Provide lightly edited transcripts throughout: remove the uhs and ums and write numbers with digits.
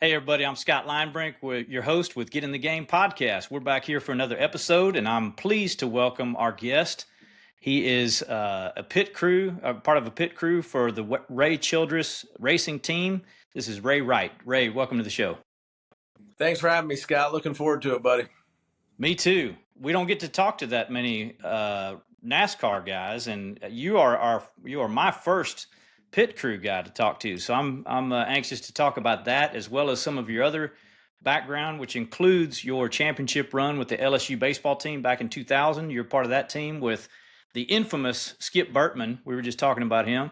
Hey, everybody, I'm Scott Linebrink, with your host with Get in the Game podcast. We're back here for another episode, and I'm pleased to welcome our guest. He is part of a pit crew for the Ray Childress Racing team. This is Ray Wright. Ray, welcome to the show. Thanks for having me, Scott. Looking forward to it, buddy. Me too. We don't get to talk to that many NASCAR guys, and you are my first pit crew guy to talk to. So I'm anxious to talk about that as well as some of your other background, which includes your championship run with the LSU baseball team back in 2000. You're part of that team with the infamous Skip Burtman. We were just talking about him.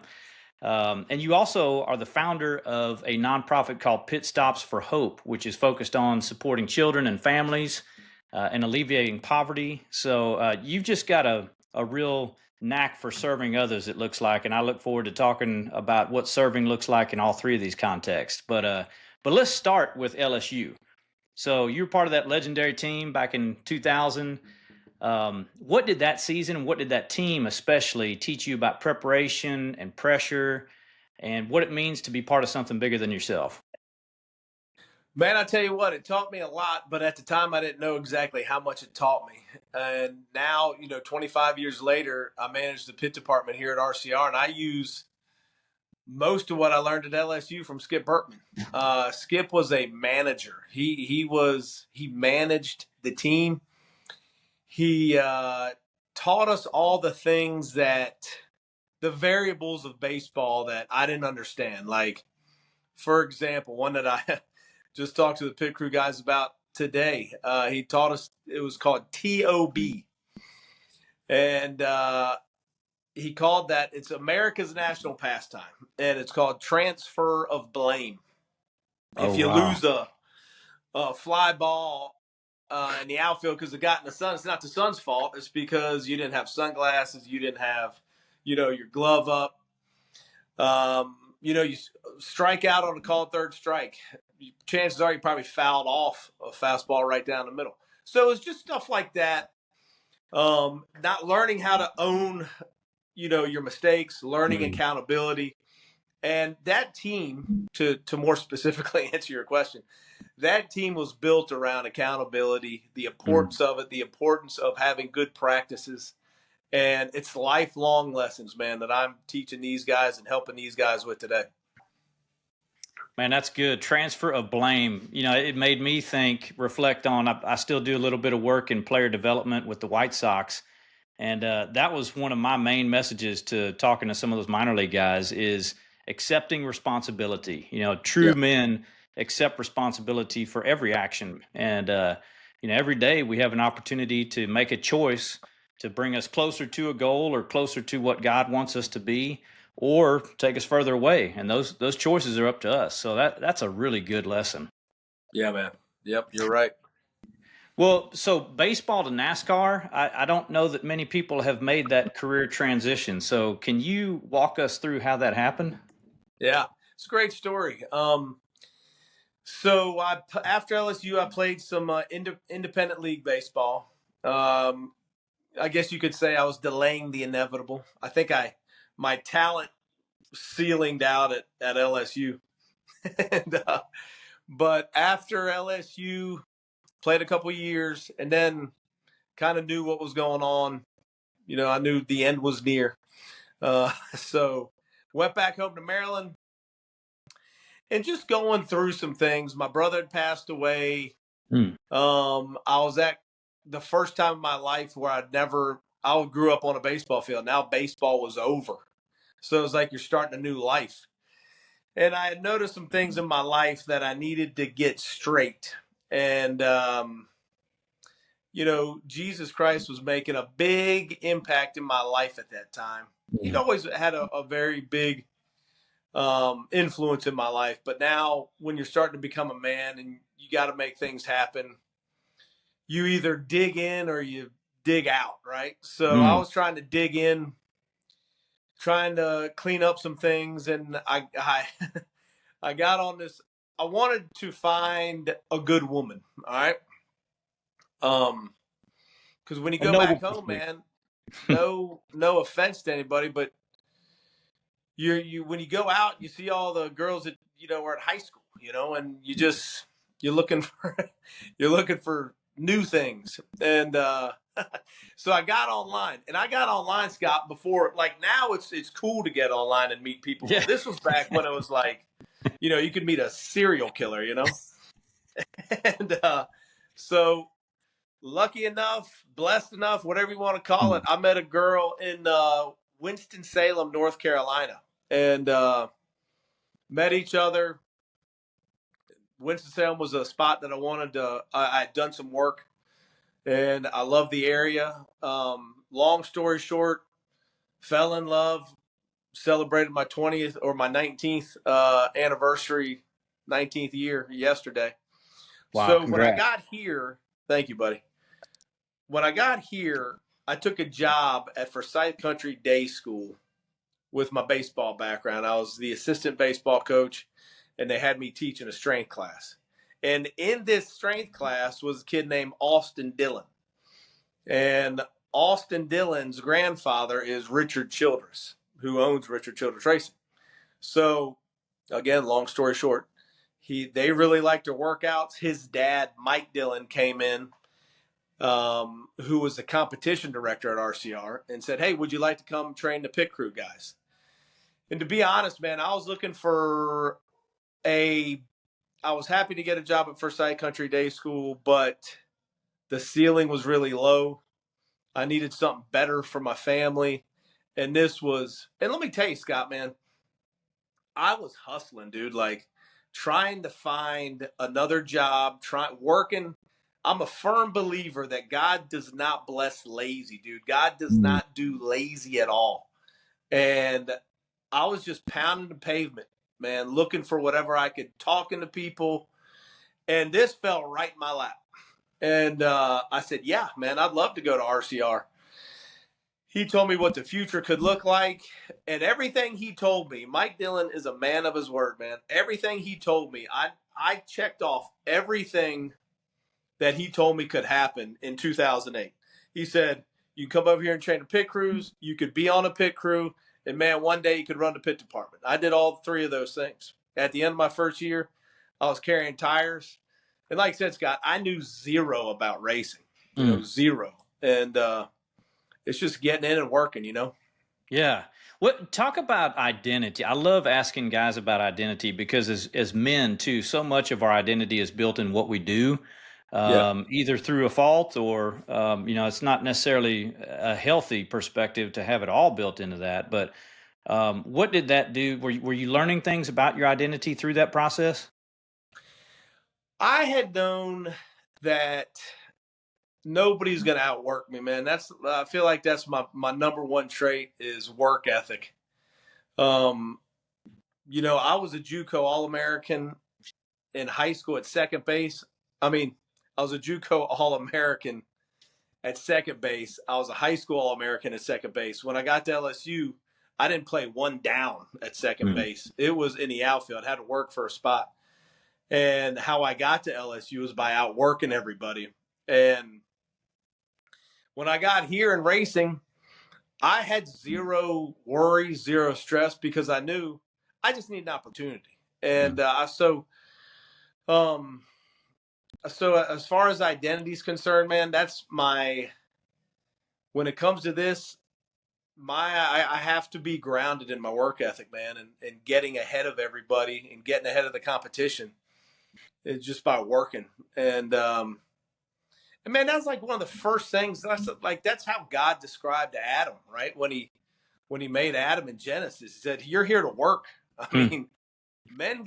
And you also are the founder of a nonprofit called Pit Stops for Hope, which is focused on supporting children and families and alleviating poverty. So you've just got a real knack for serving others, it looks like. And I look forward to talking about what serving looks like in all three of these contexts. But let's start with LSU. So you're part of that legendary team back in 2000. What did that season and what did that team especially teach you about preparation and pressure and what it means to be part of something bigger than yourself? Man, I tell you what, it taught me a lot, but at the time I didn't know exactly how much it taught me. And now, 25 years later, I manage the pit department here at RCR, and I use most of what I learned at LSU from Skip Burtman. Skip was a manager. He managed the team. He taught us all the things the variables of baseball that I didn't understand. Like, for example, one that I just talked to the pit crew guys about today. He taught us, it was called TOB. And he called that, it's America's national pastime. And it's called transfer of blame. If you lose a fly ball in the outfield because it got in the sun, it's not the sun's fault. It's because you didn't have sunglasses, you didn't have, your glove up. You strike out on a called third strike. Chances are you probably fouled off a fastball right down the middle. So it's just stuff like that. Not learning how to own, your mistakes, learning accountability. And that team, to more specifically answer your question, that team was built around accountability, the importance of it, the importance of having good practices. And it's lifelong lessons, man, that I'm teaching these guys and helping these guys with today. Man, that's good. Transfer of blame. It made me reflect on, I still do a little bit of work in player development with the White Sox. And that was one of my main messages to talking to some of those minor league guys is accepting responsibility. True men accept responsibility for every action. And, every day we have an opportunity to make a choice to bring us closer to a goal or closer to what God wants us to be, or take us further away. And those choices are up to us. So that's a really good lesson. Yeah, man. Yep, you're right. Well, so baseball to NASCAR, I don't know that many people have made that career transition. So can you walk us through how that happened? Yeah, it's a great story. So after LSU, I played some independent league baseball. I guess you could say I was delaying the inevitable. I think my talent ceilinged out at LSU. But after LSU, played a couple years and then kind of knew what was going on. I knew the end was near. So went back home to Maryland and just going through some things. My brother had passed away. I was at the first time in my life where I grew up on a baseball field. Now baseball was over. So it was like you're starting a new life. And I had noticed some things in my life that I needed to get straight. And, Jesus Christ was making a big impact in my life at that time. He'd always had a very big influence in my life. But now when you're starting to become a man and you got to make things happen, you either dig in or you dig out, right? So I was trying to dig in, trying to clean up some things. And I I got on this. I wanted to find a good woman. All right. Because when you go back home, man, no offense to anybody, but you when you go out, you see all the girls that are at high school, and you're looking for you're looking for new things. And so I got online, Scott, before, like, now it's cool to get online and meet people, Yeah. but this was back when it was like, you could meet a serial killer, and so lucky enough, blessed enough, whatever you want to call it, I met a girl in Winston-Salem, North Carolina, and met each other. Winston-Salem was a spot that I had done some work, and I love the area. Long story short, fell in love, celebrated my 20th or my 19th anniversary, 19th year yesterday. Wow. So when I Congrats. got here, thank you, buddy. When I got here, I took a job at Forsyth Country Day School with my baseball background. I was the assistant baseball coach, and they had me teaching a strength class. And in this strength class was a kid named Austin Dillon. And Austin Dillon's grandfather is Richard Childress, who owns Richard Childress Racing. So, again, long story short, they really liked their workouts. His dad, Mike Dillon, came in, who was the competition director at RCR, and said, "Hey, would you like to come train the pit crew guys?" And to be honest, man, I was looking for I was happy to get a job at Forsyth Country Day School, but the ceiling was really low. I needed something better for my family. And let me tell you, Scott, man, I was hustling, dude, like trying to find another job, working. I'm a firm believer that God does not bless lazy, dude. God does not do lazy at all. And I was just pounding the pavement, man, looking for whatever I could, talking to people. And this fell right in my lap. And I said, yeah, man, I'd love to go to RCR. He told me what the future could look like. And everything he told me, Mike Dillon is a man of his word, man. Everything he told me, I checked off everything that he told me could happen in 2008. He said, you come over here and train the pit crews. You could be on a pit crew. And, man, one day you could run the pit department. I did all three of those things. At the end of my first year, I was carrying tires. And like I said, Scott, I knew zero about racing, zero. And it's just getting in and working, Yeah. Talk about identity. I love asking guys about identity because as men too, so much of our identity is built in what we do, Yeah. either through a fault or, it's not necessarily a healthy perspective to have it all built into that. But what did that do? Were you learning things about your identity through that process? I had known that nobody's going to outwork me, man. I feel like that's my number one trait is work ethic. I was a JUCO All-American in high school at second base. I mean, I was a JUCO All-American at second base. I was a high school All-American at second base. When I got to LSU, I didn't play one down at second base. It was in the outfield. I had to work for a spot. And how I got to LSU was by outworking everybody. And when I got here in racing, I had zero worry, zero stress because I knew I just need an opportunity. And um, so as far as identity is concerned, man, when it comes to this, I have to be grounded in my work ethic, man, and getting ahead of everybody and getting ahead of the competition. It's just by working. And man, that's like one of the first things. That's how God described Adam, right? When he made Adam in Genesis, he said, "You're here to work." I mean, men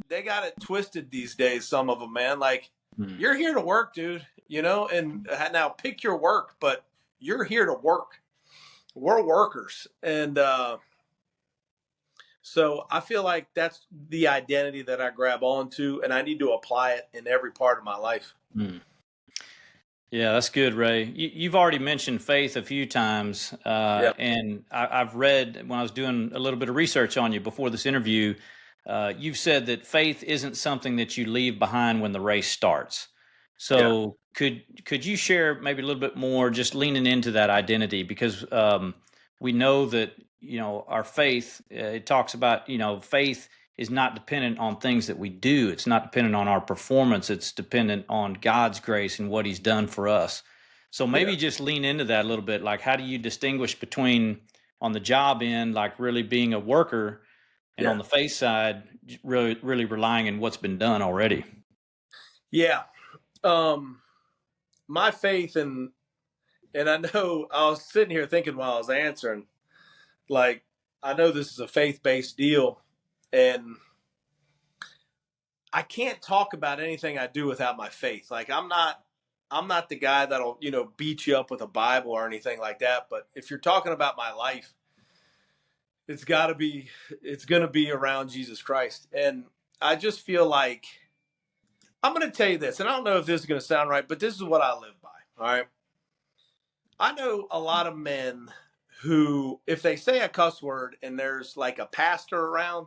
they got it twisted these days. Some of them, man, like you're here to work, dude. And now pick your work, but you're here to work. We're workers, and so I feel like that's the identity that I grab onto, and I need to apply it in every part of my life. Yeah, that's good, Ray. You've already mentioned faith a few times, and I've read when I was doing a little bit of research on you before this interview. You've said that faith isn't something that you leave behind when the race starts. So could you share maybe a little bit more, just leaning into that identity, because we know that our faith. It talks about faith is not dependent on things that we do. It's not dependent on our performance. It's dependent on God's grace and what he's done for us. So maybe just lean into that a little bit. Like, how do you distinguish between on the job end, like really being a worker, and on the faith side, really, really relying on what's been done already? Yeah. My faith and I know I was sitting here thinking while I was answering, like, I know this is a faith-based deal, and I can't talk about anything I do without my faith. Like, I'm not the guy that'll, beat you up with a Bible or anything like that. But if you're talking about my life, it's going to be around Jesus Christ. And I just feel like I'm going to tell you this, and I don't know if this is going to sound right, but this is what I live by. All right. I know a lot of men who, if they say a cuss word and there's like a pastor around,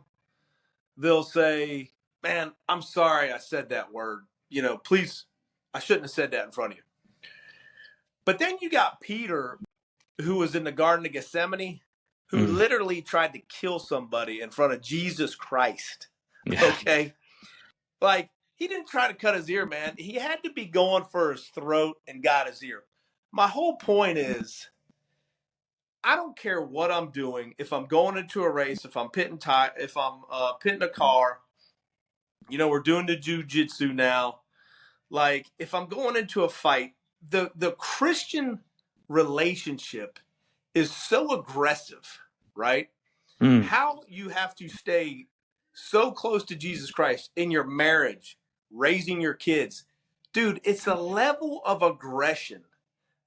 they'll say, "Man, I'm sorry I said that word. Please, I shouldn't have said that in front of you." But then you got Peter, who was in the Garden of Gethsemane, who literally tried to kill somebody in front of Jesus Christ. Yeah. Okay. Like, he didn't try to cut his ear, man. He had to be going for his throat and got his ear. My whole point is, I don't care what I'm doing. If I'm going into a race, if I'm pitting a car, we're doing the jiu-jitsu now. Like, if I'm going into a fight, the Christian relationship is so aggressive, right? How you have to stay so close to Jesus Christ in your marriage, raising your kids. Dude, it's a level of aggression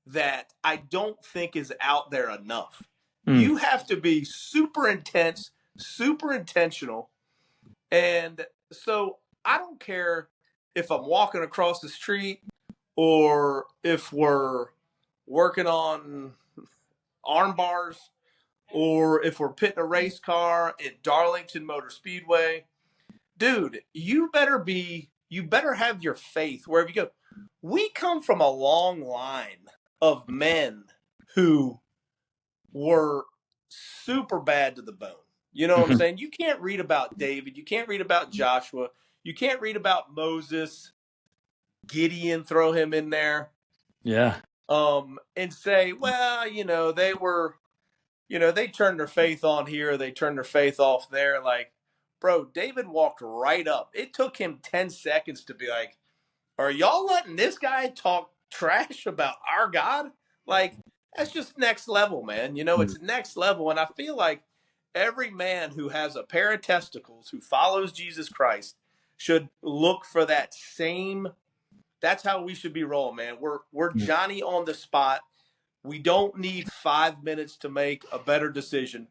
that I don't think is out there enough. You have to be super intense, super intentional. And so I don't care if I'm walking across the street or if we're working on arm bars or if we're pitting a race car at Darlington Motor Speedway. Dude, you better have your faith wherever you go. We come from a long line of men who were super bad to the bone. You know what I'm saying? You can't read about David. You can't read about Joshua. You can't read about Moses, Gideon, throw him in there. Yeah. And say, well, they were, they turned their faith on here. They turned their faith off there. Like, bro, David walked right up. It took him 10 seconds to be like, are y'all letting this guy talk trash about our God? Like, that's just next level, man. It's next level. And I feel like every man who has a pair of testicles, who follows Jesus Christ, should look for that same. That's how we should be rolling, man. We're Johnny on the spot. We don't need 5 minutes to make a better decision.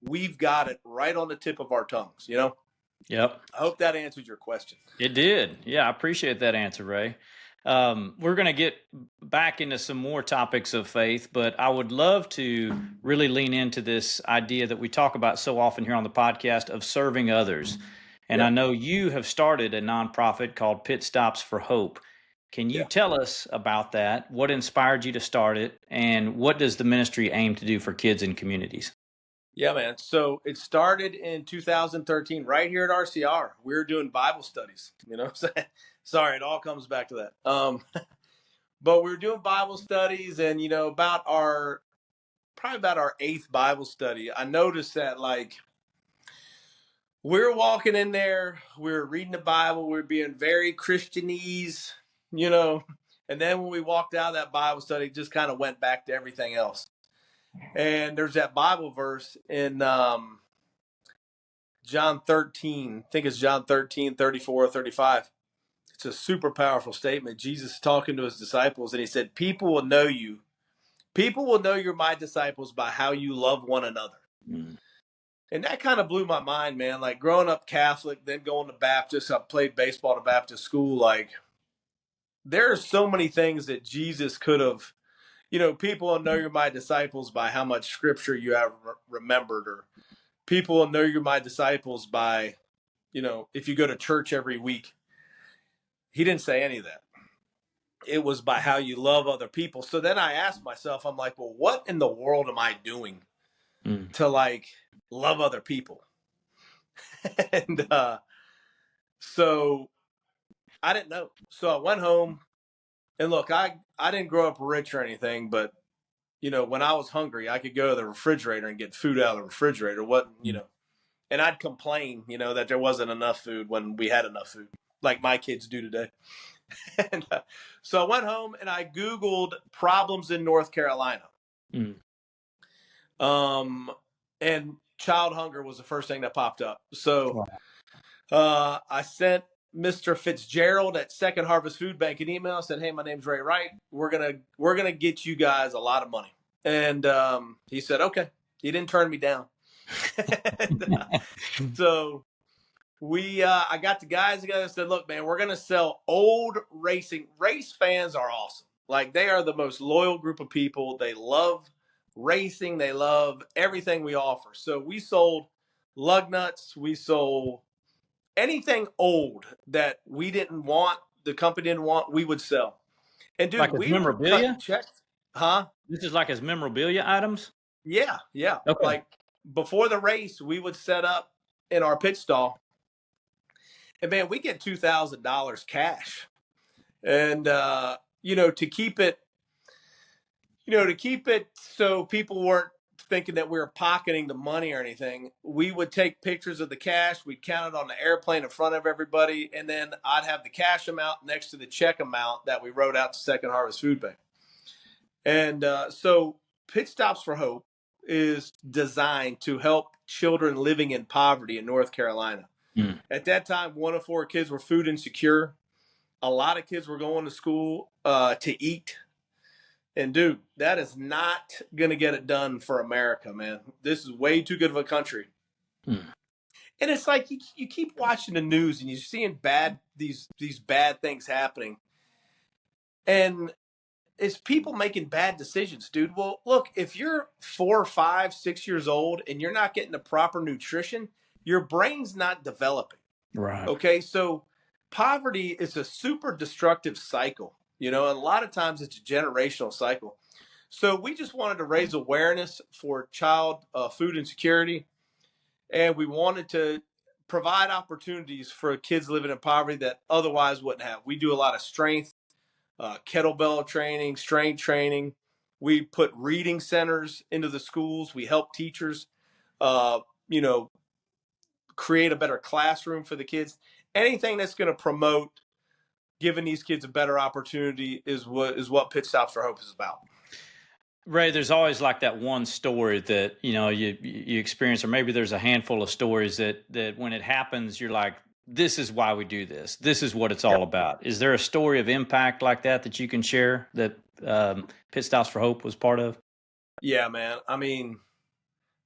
We've got it right on the tip of our tongues, Yep. I hope that answers your question. It did. Yeah, I appreciate that answer, Ray. We're going to get back into some more topics of faith, but I would love to really lean into this idea that we talk about so often here on the podcast of serving others. And I know you have started a nonprofit called Pit Stops for Hope. Can you tell us about that? What inspired you to start it? And what does the ministry aim to do for kids and communities? Yeah, man. So it started in 2013 right here at RCR. We were doing Bible studies, Sorry, it all comes back to that. But we were doing Bible studies and, about our 8th Bible study, I noticed that, like, we were walking in there, we were reading the Bible, we were being very Christianese, and then when we walked out of that Bible study, it just kind of went back to everything else. And there's that Bible verse in John 13, I think it's John 13, 34 or 35. It's a super powerful statement. Jesus is talking to his disciples, and he said, people will know you're my disciples by how you love one another. And that kind of blew my mind, man. Like, growing up Catholic, then going to Baptist, I played baseball at Baptist school. Like, there are so many things that Jesus could have, people will know you're my disciples by how much scripture you have remembered, or people will know you're my disciples by, if you go to church every week. He didn't say any of that. It was by how you love other people. So then I asked myself, I'm like, well, what in the world am I doing to, like, love other people? And so I didn't know. So I went home, and look, I didn't grow up rich or anything, but when I was hungry, I could go to the refrigerator and get food out of the refrigerator. And I'd complain, that there wasn't enough food when we had enough food, like my kids do today. And so I went home and I Googled problems in North Carolina. Mm. And child hunger was the first thing that popped up. So Wow. I sent Mr. Fitzgerald at Second Harvest Food Bank an email. Said, "Hey, my name's Ray Wright. We're gonna get you guys a lot of money." And he said, "Okay." He didn't turn me down. And, so I got the guys together and said, "Look, man, we're gonna sell old racing. Race fans are awesome. Like, they are the most loyal group of people. They love racing. They love everything we offer." So we sold lug nuts. We sold anything old that we didn't want, the company didn't want, we would sell. And Like dude, as we were cutting memorabilia? checks. Huh? This is like as memorabilia items? Yeah, yeah. Okay. Like, before the race, we would set up in our pit stall, and man, we get $2,000 cash. And to keep it so people weren't thinking that we were pocketing the money or anything, we would take pictures of the cash. We'd count it on the airplane in front of everybody, and then I'd have the cash amount next to the check amount that we wrote out to Second Harvest Food Bank. And so Pit Stops for Hope is designed to help children living in poverty in North Carolina. Mm. At that time, 1 of 4 kids were food insecure. A lot of kids were going to school to eat. And dude, that is not going to get it done for America, man. This is way too good of a country. Mm. And it's like you keep watching the news and you're seeing these bad things happening. And it's people making bad decisions, dude. Well, look, if you're 4, 5, 6 years old and you're not getting the proper nutrition, your brain's not developing. Right. Okay, so poverty is a super destructive cycle, and a lot of times it's a generational cycle. So we just wanted to raise awareness for child food insecurity, and we wanted to provide opportunities for kids living in poverty that otherwise wouldn't have. We do a lot of strength, kettlebell training, strength training. We put reading centers into the schools. We help teachers, create a better classroom for the kids. Anything that's going to promote giving these kids a better opportunity is what Pit Stops for Hope is about. Ray, there's always like that one story that you experience, or maybe there's a handful of stories that when it happens, you're like, this is why we do this. This is what it's all about. Is there a story of impact like that you can share that Pit Stops for Hope was part of? Yeah, man. I mean,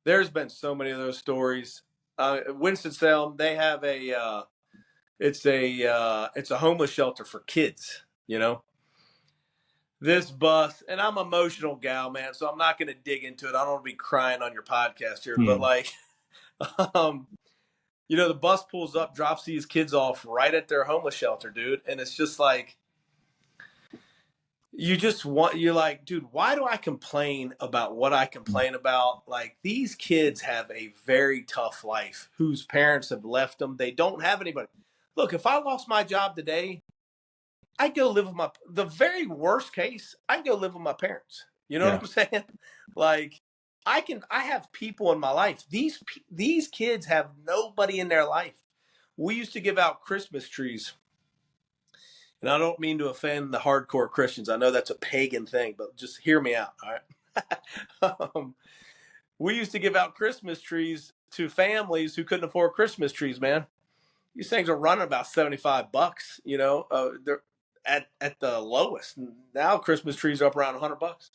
there's been so many of those stories. Winston-Salem, they have it's a homeless shelter for kids. This bus, and I'm an emotional gal, man, so I'm not going to dig into it. I don't want to be crying on your podcast here, but like, the bus pulls up, drops these kids off right at their homeless shelter, dude, and it's just like, you're like, dude, why do I complain about what I complain about? Like, these kids have a very tough life whose parents have left them. They don't have anybody. Look, if I lost my job today, I'd go live with the very worst case, I'd go live with my parents. You know what I'm saying? Like, I have people in my life. These kids have nobody in their life. We used to give out Christmas trees. And I don't mean to offend the hardcore Christians. I know that's a pagan thing, but just hear me out, all right? We used to give out Christmas trees to families who couldn't afford Christmas trees, man. These things are running about $75, they're at the lowest. Now Christmas trees are up around $100.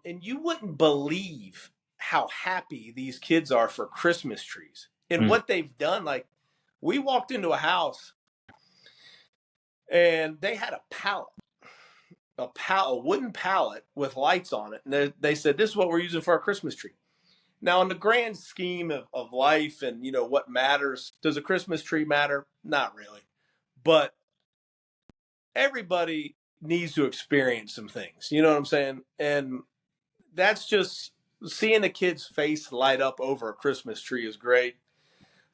And you wouldn't believe how happy these kids are for Christmas trees and what they've done. Like, we walked into a house and they had a wooden pallet with lights on it. And they said, "This is what we're using for our Christmas tree." Now, in the grand scheme of life and, what matters, does a Christmas tree matter? Not really. But everybody needs to experience some things. You know what I'm saying? And that's just, seeing a kid's face light up over a Christmas tree is great.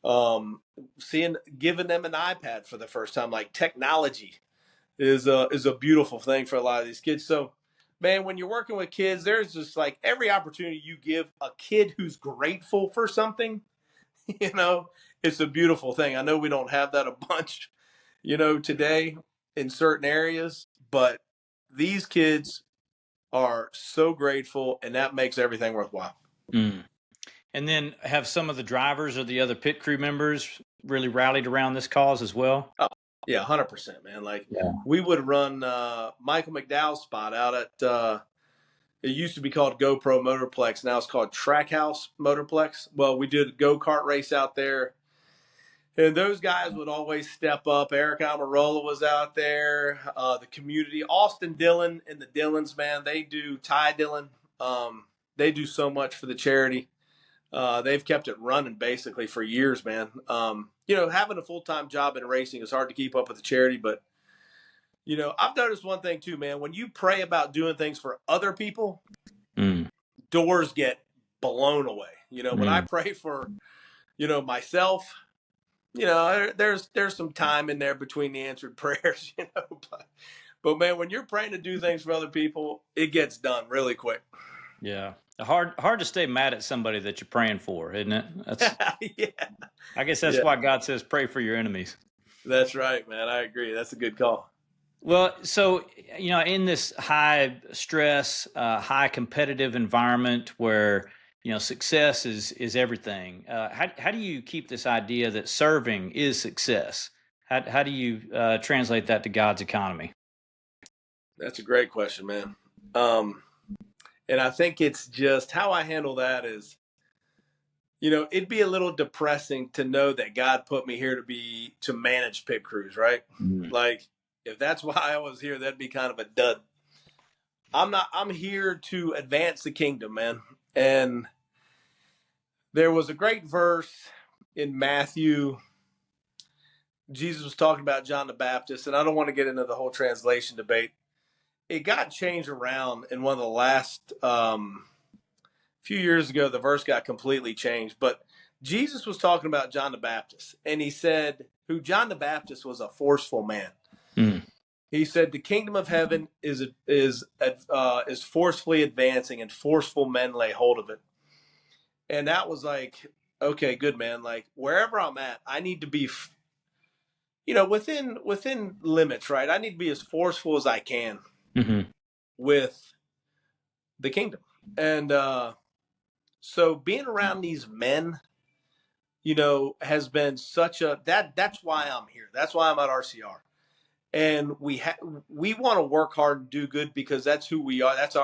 Giving them an iPad for the first time, like technology is a beautiful thing for a lot of these kids. So, man, when you're working with kids, there's just like every opportunity you give a kid who's grateful for something, you know, it's a beautiful thing. I know we don't have that a bunch, today in certain areas, but these kids are so grateful, and that makes everything worthwhile. Mm. And then have some of the drivers or the other pit crew members really rallied around this cause as well? Oh, yeah, 100%, man. Like Yeah. we would run Michael McDowell's spot out at it used to be called GoPro Motorplex. Now it's called Trackhouse Motorplex. Well, we did a go-kart race out there. And those guys would always step up. Eric Almirola was out there. The community, Austin Dillon and the Dillons, man, they do Ty Dillon. They do so much for the charity. They've kept it running basically for years, man. Having a full-time job in racing is hard to keep up with the charity, but I've noticed one thing too, man. When you pray about doing things for other people, doors get blown away. When I pray for, myself, there's some time in there between the answered prayers, but man, when you're praying to do things for other people, it gets done really quick. Yeah. Hard to stay mad at somebody that you're praying for, isn't it? Yeah. I guess that's why God says pray for your enemies. That's right, man. I agree. That's a good call. Well, so, in this high stress, high competitive environment where, success is everything. How do you keep this idea that serving is success? How do you translate that to God's economy? That's a great question, man. And I think it's just how I handle that is, it'd be a little depressing to know that God put me here to manage pit crews, right? Mm-hmm. Like, if that's why I was here, that'd be kind of a dud. I'm here to advance the kingdom, man. And there was a great verse in Matthew. Jesus was talking about John the Baptist, and I don't want to get into the whole translation debate. It got changed around in one of the last few years ago. The verse got completely changed, but Jesus was talking about John the Baptist, and he said, "Who John the Baptist was a forceful man." Mm. He said, "The kingdom of heaven is forcefully advancing, and forceful men lay hold of it." And that was like, okay, good, man. Like wherever I'm at, I need to be, within limits, right? I need to be as forceful as I can with the kingdom. And so being around these men, has been that's why I'm here. That's why I'm at RCR. And we want to work hard and do good because that's who we are. That's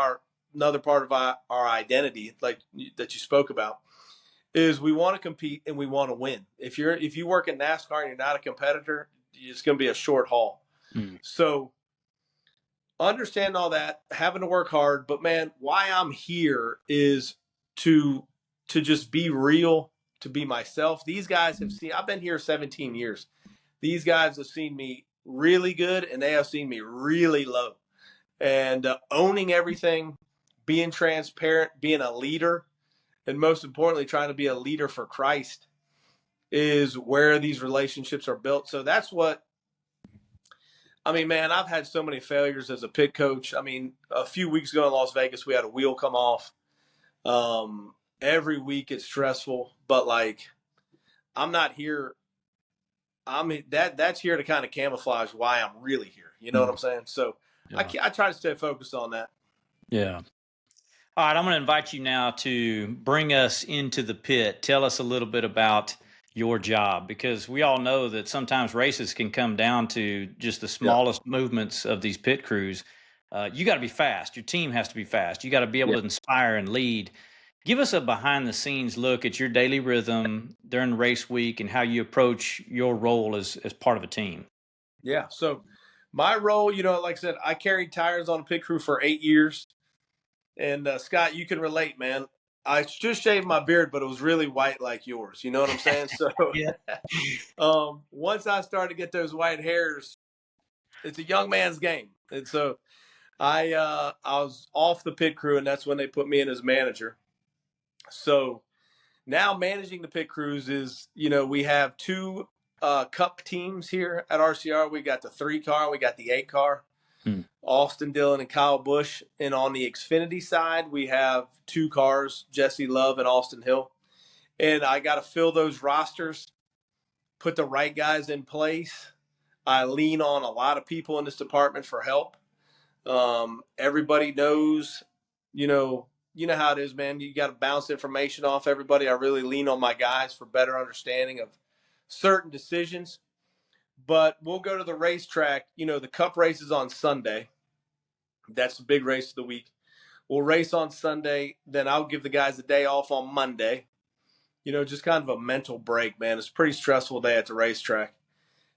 another part of our identity, like that you spoke about, is we want to compete and we want to win. If you work in NASCAR and you're not a competitor, it's going to be a short haul. So understand all that, having to work hard, but man, why I'm here is to just be real, to be myself. These guys I've been here 17 years. These guys have seen me really good and they have seen me really low. And owning everything, being transparent, being a leader, and most importantly, trying to be a leader for Christ is where these relationships are built. So that's what, man, I've had so many failures as a pit coach. A few weeks ago in Las Vegas, we had a wheel come off. Every week it's stressful, but like, I'm not here. That's here to kind of camouflage why I'm really here. You know what I'm saying? So I try to stay focused on that. Yeah. All right, I'm going to invite you now to bring us into the pit. Tell us a little bit about your job, because we all know that sometimes races can come down to just the smallest movements of these pit crews. You got to be fast. Your team has to be fast. You got to be able to inspire and lead. Give us a behind-the-scenes look at your daily rhythm during race week and how you approach your role as part of a team. Yeah, so my role, like I said, I carried tires on a pit crew for 8 years. And Scott, you can relate, man. I just shaved my beard, but it was really white like yours. You know what I'm saying? So once I started to get those white hairs, it's a young man's game. And so I was off the pit crew, and that's when they put me in as manager. So Now managing the pit crews is, we have two cup teams here at RCR. We got the 3-car, we got the 8-car. Austin Dillon and Kyle Busch. And on the Xfinity side, we have 2 cars, Jesse Love and Austin Hill. And I got to fill those rosters, put the right guys in place. I lean on a lot of people in this department for help. Everybody knows, you know how it is, man. You got to bounce information off everybody. I really lean on my guys for better understanding of certain decisions. But we'll go to the racetrack. The Cup race is on Sunday. That's the big race of the week. We'll race on Sunday. Then I'll give the guys a day off on Monday. Just kind of a mental break, man. It's a pretty stressful day at the racetrack.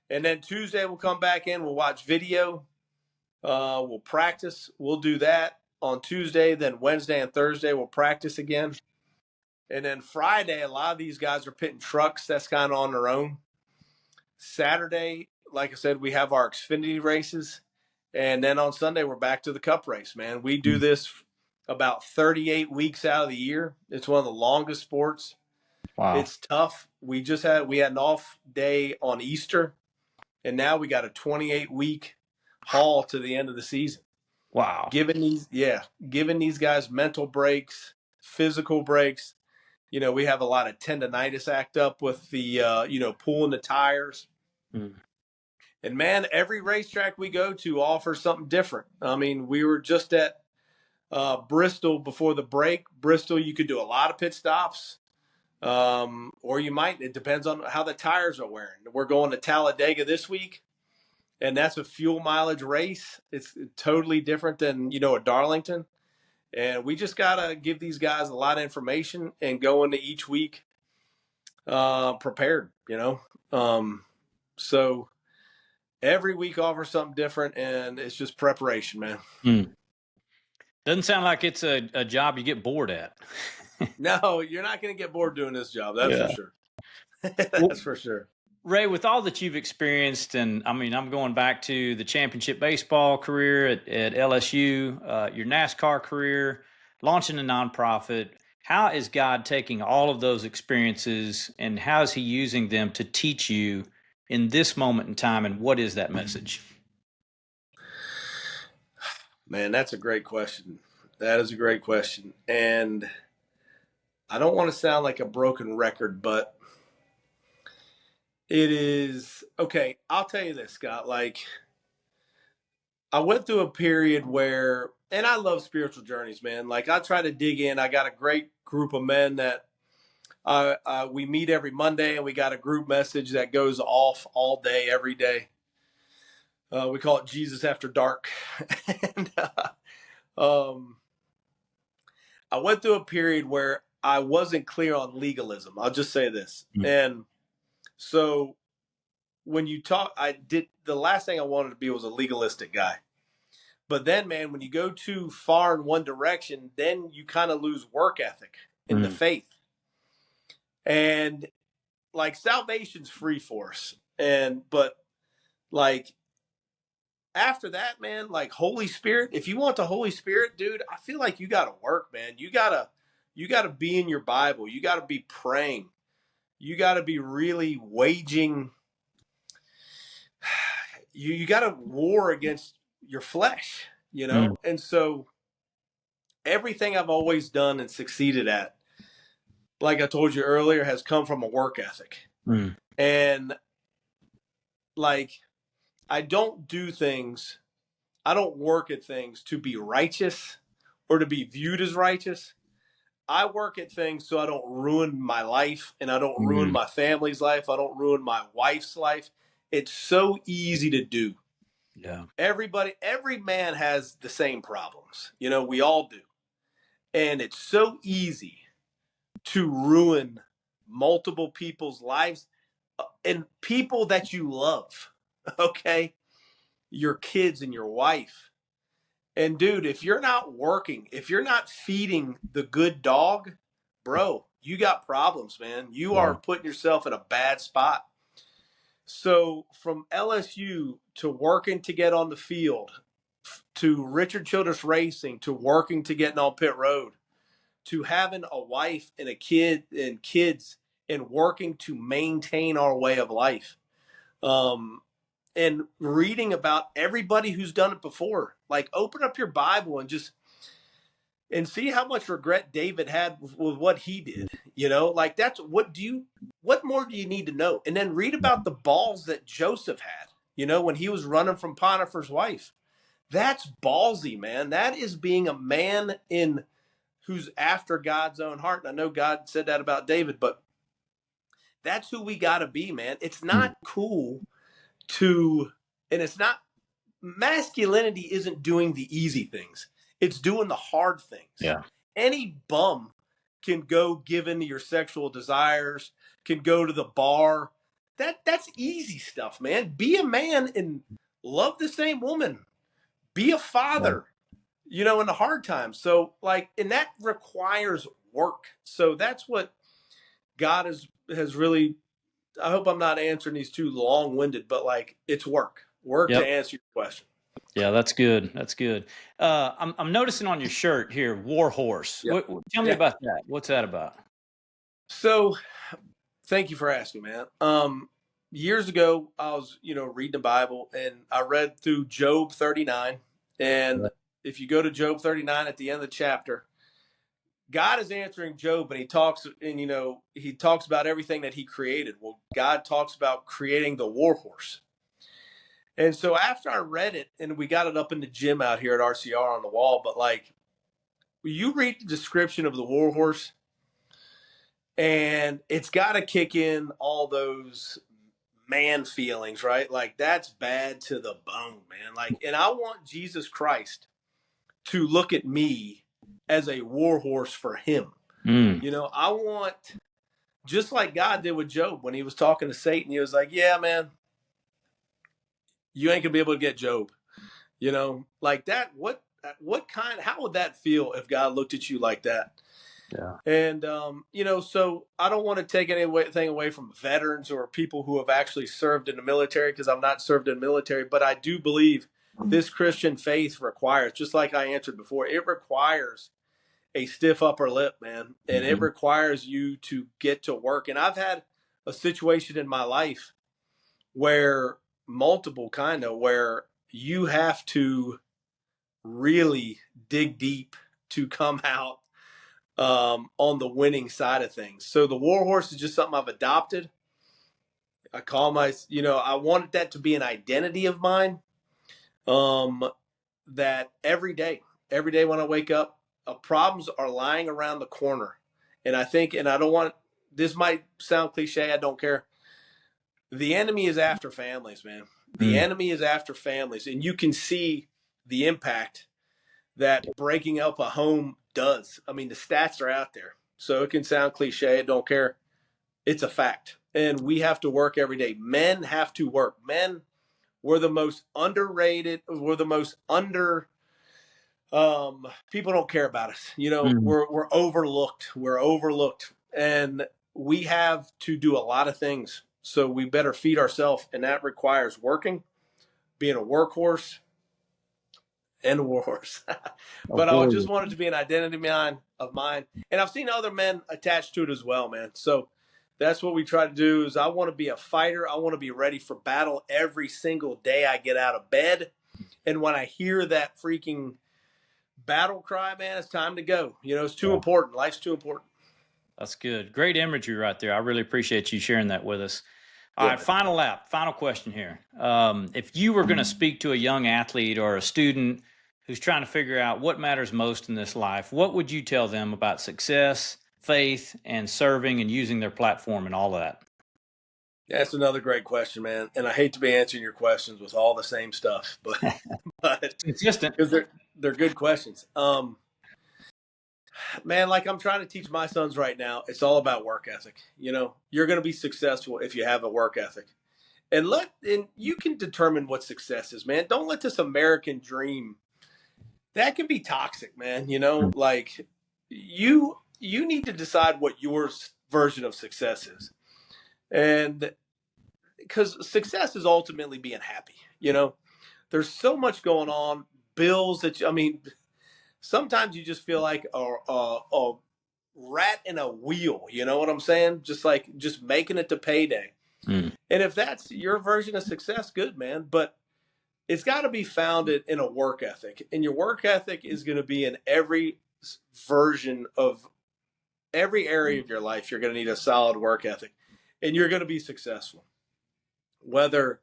And then Tuesday we'll come back in. We'll watch video. We'll practice. We'll do that on Tuesday. Then Wednesday and Thursday we'll practice again. And then Friday, a lot of these guys are pitting trucks. That's kind of on their own. Saturday, like I said, we have our Xfinity races. And then on Sunday, we're back to the Cup race, man. We do this about 38 weeks out of the year. It's one of the longest sports. Wow. It's tough. We had an off day on Easter, and now we got a 28-week haul to the end of the season. Wow. Giving these guys mental breaks, physical breaks. We have a lot of tendonitis act up with the, pulling the tires. And, man, every racetrack we go to offers something different. I mean, we were just at Bristol before the break. Bristol, you could do a lot of pit stops. Or you might. It depends on how the tires are wearing. We're going to Talladega this week, and that's a fuel mileage race. It's totally different than, a Darlington. And we just got to give these guys a lot of information and go into each week prepared, So every week offers something different, and it's just preparation, man. Doesn't sound like it's a job you get bored at. No, you're not going to get bored doing this job. That's for sure. That's for sure. Ray, with all that you've experienced, and I mean, I'm going back to the championship baseball career at LSU, your NASCAR career, launching a nonprofit. How is God taking all of those experiences and how is he using them to teach you in this moment in time? And what is that message? Man, that's a great question. That is a great question. And I don't want to sound like a broken record, but it is okay. I'll tell you this, Scott. Like, I went through a period where, and I love spiritual journeys, man. Like, I try to dig in. I got a great group of men that we meet every Monday, and we got a group message that goes off all day, every day. We call it Jesus After Dark. And I went through a period where I wasn't clear on legalism. I'll just say this. And so when you talk, the last thing I wanted to be was a legalistic guy. But then, man, when you go too far in one direction, then you kind of lose work ethic in the faith. And like salvation's free for us. But like after that, man, like Holy Spirit, if you want the Holy Spirit, dude, I feel like you got to work, man. You got to be in your Bible. You got to be praying. You got to be really waging. You got to war against your flesh, And so everything I've always done and succeeded at, like I told you earlier, has come from a work ethic. And like, I don't work at things to be righteous or to be viewed as righteous. I work at things so I don't ruin my life and I don't ruin my family's life. I don't ruin my wife's life. It's so easy to do. Yeah. Every man has the same problems. We all do. And it's so easy to ruin multiple people's lives and people that you love. Okay? Your kids and your wife. And dude, if you're not working, if you're not feeding the good dog, bro, you got problems, man. You are putting yourself in a bad spot. So from LSU to working to get on the field, to Richard Childress Racing, to working to getting on pit road, to having a wife and a kid and kids and working to maintain our way of life. And reading about everybody who's done it before. Like, open up your Bible and see how much regret David had with what he did. Like, that's what more do you need to know? And then read about the balls that Joseph had, when he was running from Potiphar's wife. That's ballsy, man. That is being a man who's after God's own heart. And I know God said that about David, but that's who we got to be, man. It's not cool and it's not, masculinity isn't doing the easy things. It's doing the hard things. Yeah. Any bum can go give in to your sexual desires, can go to the bar. That's easy stuff, man. Be a man and love the same woman. Be a father, in the hard times. So, and that requires work. So that's what God has really, I hope I'm not answering these too long-winded, but it's work to answer your question. Yeah, that's good. That's good. I'm noticing on your shirt here, War Horse. Yep. Tell me about that. What's that about? So, thank you for asking, man. Years ago, I was, reading the Bible, and I read through Job 39. And if you go to Job 39 at the end of the chapter, God is answering Job, and he talks about everything that he created. Well, God talks about creating the war horse. And so after I read it, and we got it up in the gym out here at RCR on the wall, but you read the description of the war horse, and it's got to kick in all those man feelings, right? That's bad to the bone, man. And I want Jesus Christ to look at me as a war horse for him. I want, just like God did with Job when he was talking to Satan, he was like, yeah, man, you ain't gonna be able to get Job. Like that. How would that feel if God looked at you like that? Yeah. And, so I don't want to take anything away from veterans or people who have actually served in the military, because I'm not served in the military, but I do believe this Christian faith requires, just like I answered before, it requires a stiff upper lip, man. And it requires you to get to work. And I've had a situation in my life where where you have to really dig deep to come out on the winning side of things. So the war horse is just something I've adopted. I call I wanted that to be an identity of mine. That every day when I wake up, problems are lying around the corner. And I think, and I don't want, this might sound cliche, I don't care. The enemy is after families, man. The enemy is after families. And you can see the impact that breaking up a home does. I mean, the stats are out there. So it can sound cliche, I don't care. It's a fact. And we have to work every day. Men have to work. Men, we're the most underrated. We're the most people don't care about us. We're overlooked. We're overlooked. And we have to do a lot of things. So we better feed ourselves. And that requires working, being a workhorse, and a war horse. But I just want it to be an identity of mine. And I've seen other men attached to it as well, man. So that's what we try to do. Is I want to be a fighter. I want to be ready for battle every single day I get out of bed. And when I hear that freaking battle cry, man, it's time to go. It's too important. Life's too important. That's good. Great imagery right there. I really appreciate you sharing that with us. All right, final question here. If you were going to speak to a young athlete or a student who's trying to figure out what matters most in this life, what would you tell them about success, faith, and serving and using their platform and all of that? That's another great question, man. And I hate to be answering your questions with all the same stuff, but consistent, because they're good questions. Man, I'm trying to teach my sons right now, it's all about work ethic. You're going to be successful if you have a work ethic. And you can determine what success is, man. Don't let this American dream, that can be toxic, man. You need to decide what your version of success is. And because success is ultimately being happy. There's so much going on, bills sometimes you just feel like rat in a wheel. You know what I'm saying? Just making it to payday. Mm. And if that's your version of success, good, man. But it's got to be founded in a work ethic. And your work ethic is going to be in every version of every area of your life. You're going to need a solid work ethic, and you're going to be successful. Whether,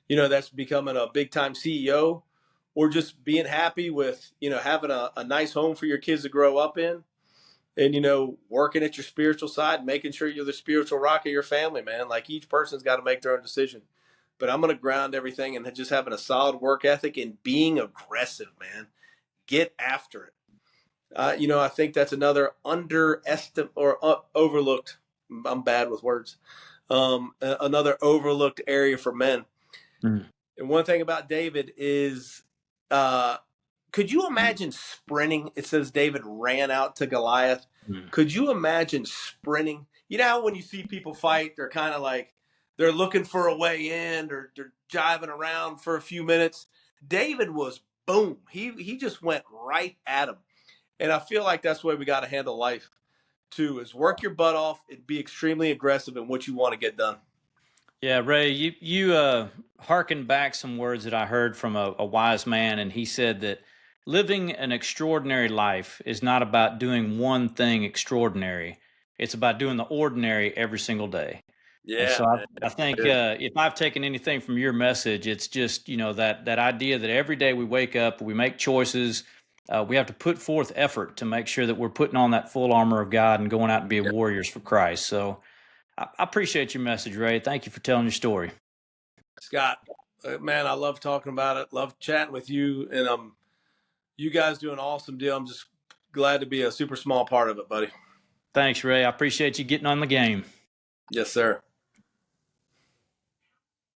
that's becoming a big time CEO or just being happy with, having a nice home for your kids to grow up in and, working at your spiritual side, making sure you're the spiritual rock of your family, man. Like each person's got to make their own decision. But I'm going to ground everything and just having a solid work ethic and being aggressive, man. Get after it. I think that's another underestimated or overlooked. I'm bad with words. Another overlooked area for men. Mm. And one thing about David is, could you imagine sprinting? It says David ran out to Goliath. Mm. Could you imagine sprinting? You know how when you see people fight, they're kind of like they're looking for a way in, or they're jiving around for a few minutes. David was boom. He just went right at him. And I feel like that's the way we got to handle life too, is work your butt off and be extremely aggressive in what you want to get done. Yeah, Ray, you hearkened back some words that I heard from a wise man, and he said that living an extraordinary life is not about doing one thing extraordinary. It's about doing the ordinary every single day. And Yeah, so man. I think Good. if I've taken anything from your message, it's just, that idea that every day we wake up, we make choices, we have to put forth effort to make sure that we're putting on that full armor of God and going out and be Yeah. warriors for Christ. So I appreciate your message, Ray. Thank you for telling your story. Scott, man, I love talking about it. Love chatting with you, and you guys do an awesome deal. I'm just glad to be a super small part of it, buddy. Thanks, Ray. I appreciate you getting on the game. Yes, sir.